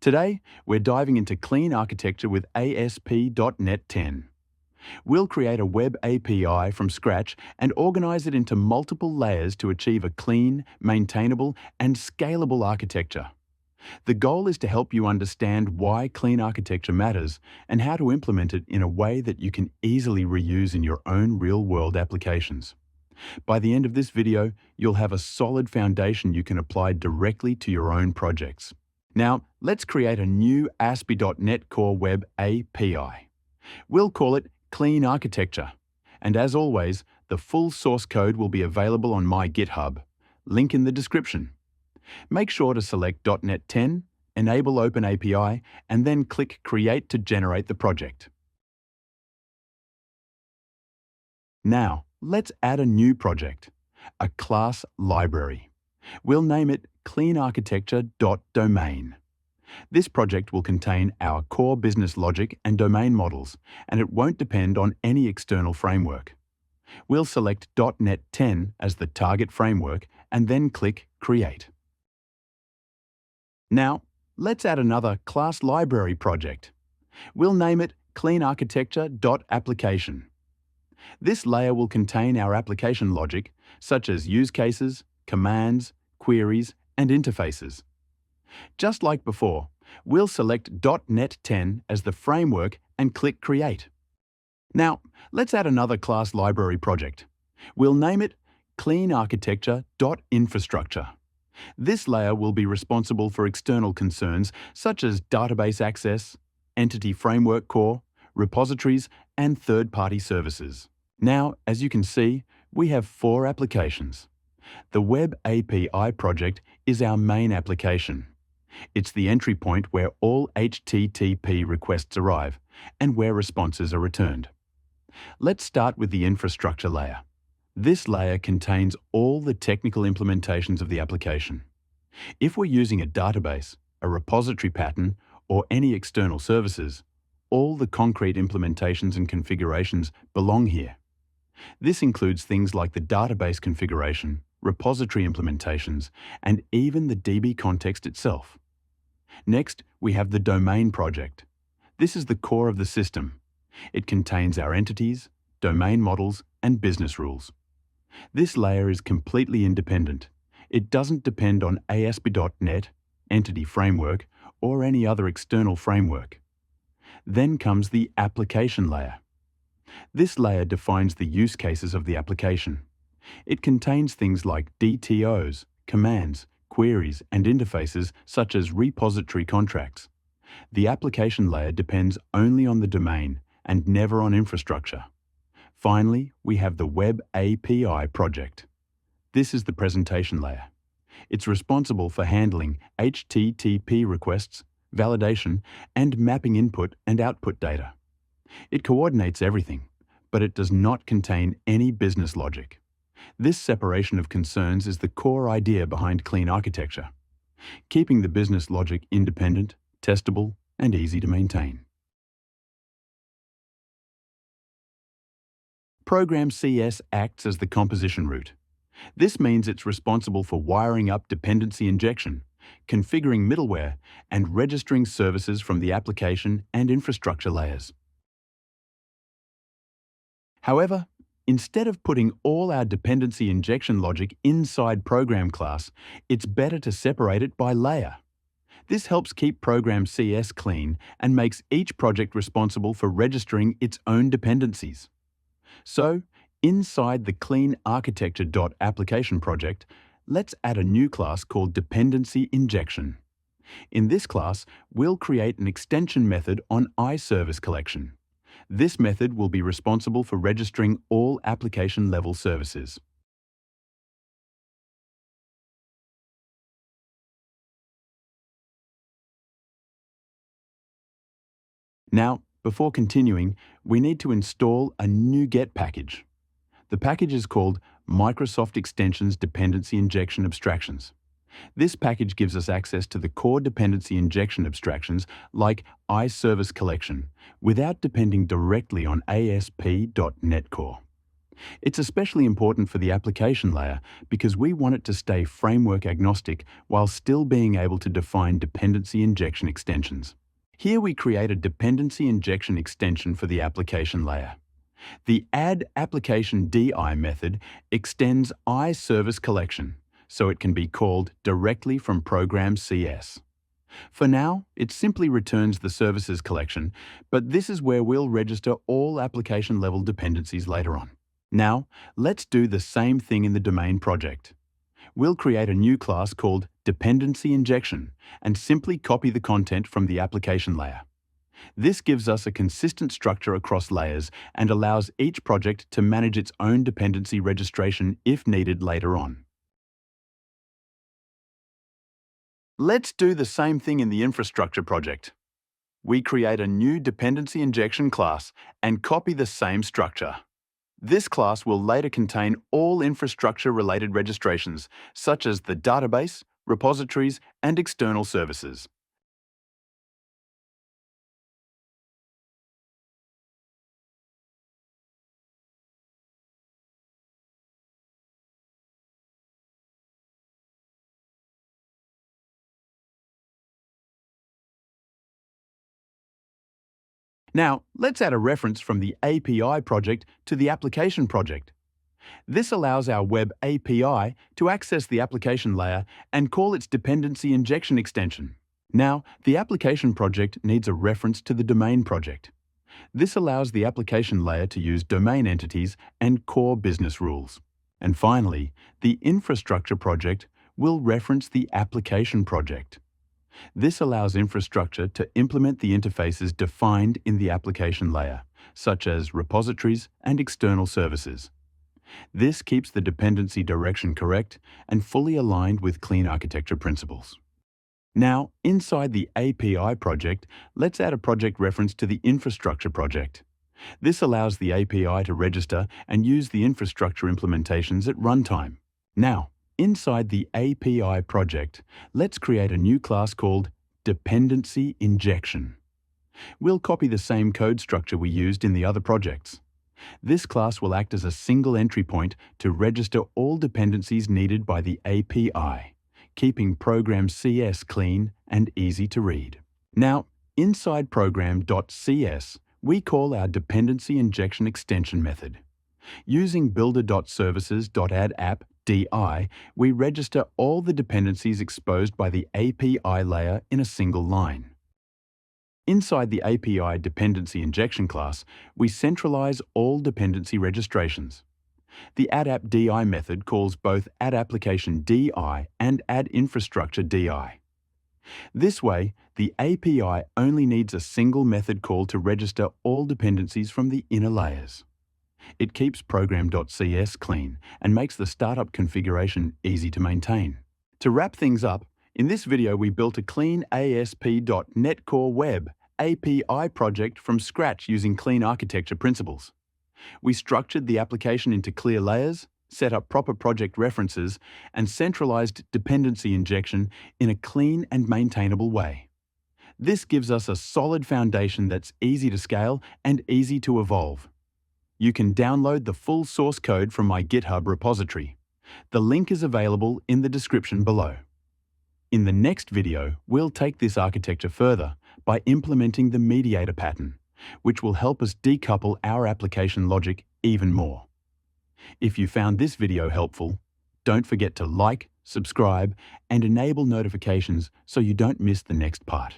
Today, we're diving into clean architecture with ASP.NET 10. We'll create a web API from scratch and organize it into multiple layers to achieve a clean, maintainable, and scalable architecture. The goal is to help you understand why clean architecture matters and how to implement it in a way that you can easily reuse in your own real-world applications. By the end of this video, you'll have a solid foundation you can apply directly to your own projects. Now, let's create a new ASP.NET Core Web API. We'll call it Clean Architecture. And as always, the full source code will be available on my GitHub. Link in the description. Make sure to select .NET 10, enable OpenAPI, and then click Create to generate the project. Now, let's add a new project, a class library. We'll name it cleanarchitecture.domain. This project will contain our core business logic and domain models, and it won't depend on any external framework. We'll select .NET 10 as the target framework and then click Create. Now, let's add another class library project. We'll name it cleanarchitecture.application. This layer will contain our application logic, such as use cases, commands, queries, and interfaces. Just like before, we'll select .NET 10 as the framework and click Create. Now, let's add another class library project. We'll name it cleanarchitecture.infrastructure. This layer will be responsible for external concerns such as database access, entity framework core, repositories, and third-party services. Now, as you can see, we have 4 applications. The Web API project is our main application. It's the entry point where all HTTP requests arrive and where responses are returned. Let's start with the infrastructure layer. This layer contains all the technical implementations of the application. If we're using a database, a repository pattern, or any external services, all the concrete implementations and configurations belong here. This includes things like the database configuration, repository implementations, and even the DB context itself. Next, we have the domain project. This is the core of the system. It contains our entities, domain models, and business rules. This layer is completely independent. It doesn't depend on ASP.NET, Entity Framework, or any other external framework. Then comes the application layer. This layer defines the use cases of the application. It contains things like DTOs, commands, queries, and interfaces such as repository contracts. The application layer depends only on the domain and never on infrastructure. Finally, we have the Web API project. This is the presentation layer. It's responsible for handling HTTP requests, validation, and mapping input and output data. It coordinates everything, but it does not contain any business logic. This separation of concerns is the core idea behind clean architecture, keeping the business logic independent, testable, and easy to maintain. Program CS acts as the composition route. This means it's responsible for wiring up dependency injection, configuring middleware, and registering services from the application and infrastructure layers. However, instead of putting all our dependency injection logic inside program class, it's better to separate it by layer. This helps keep Program CS clean and makes each project responsible for registering its own dependencies. So, inside the Clean Architecture.application project, let's add a new class called Dependency Injection. In this class, we'll create an extension method on iService collection. This method will be responsible for registering all application-level services. Now, before continuing, we need to install a NuGet package. The package is called Microsoft Extensions Dependency Injection Abstractions. This package gives us access to the core dependency injection abstractions like iService collection without depending directly on ASP.NET Core. It's especially important for the application layer because we want it to stay framework agnostic while still being able to define dependency injection extensions. Here we create a dependency injection extension for the application layer. The add application DI method extends iService collection, so it can be called directly from program CS. For now, it simply returns the services collection, but this is where we'll register all application-level dependencies later on. Now, let's do the same thing in the domain project. We'll create a new class called Dependency Injection and simply copy the content from the application layer. This gives us a consistent structure across layers and allows each project to manage its own dependency registration if needed later on. Let's do the same thing in the infrastructure project. We create a new dependency injection class and copy the same structure. This class will later contain all infrastructure-related registrations, such as the database, repositories, and external services. Now, let's add a reference from the API project to the application project. This allows our web API to access the application layer and call its dependency injection extension. Now, the application project needs a reference to the domain project. This allows the application layer to use domain entities and core business rules. And finally, the infrastructure project will reference the application project. This allows infrastructure to implement the interfaces defined in the application layer, such as repositories and external services. This keeps the dependency direction correct and fully aligned with clean architecture principles. Now, inside the API project, let's add a project reference to the infrastructure project. This allows the API to register and use the infrastructure implementations at runtime. Now, inside the API project, let's create a new class called Dependency Injection. We'll copy the same code structure we used in the other projects. This class will act as a single entry point to register all dependencies needed by the API, keeping program CS clean and easy to read. Now, inside program.cs, we call our dependency injection extension method. Using builder.services.addApp.di, we register all the dependencies exposed by the API layer in a single line. Inside the API dependency injection class, we centralize all dependency registrations. The addApp.di method calls both addApplication.di and addInfrastructure.di. This way, the API only needs a single method call to register all dependencies from the inner layers. It keeps program.cs clean and makes the startup configuration easy to maintain. To wrap things up, in this video we built a clean ASP.NET Core Web API project from scratch using clean architecture principles. We structured the application into clear layers, set up proper project references, and centralized dependency injection in a clean and maintainable way. This gives us a solid foundation that's easy to scale and easy to evolve. You can download the full source code from my GitHub repository. The link is available in the description below. In the next video, we'll take this architecture further by implementing the mediator pattern, which will help us decouple our application logic even more. If you found this video helpful, don't forget to like, subscribe, and enable notifications so you don't miss the next part.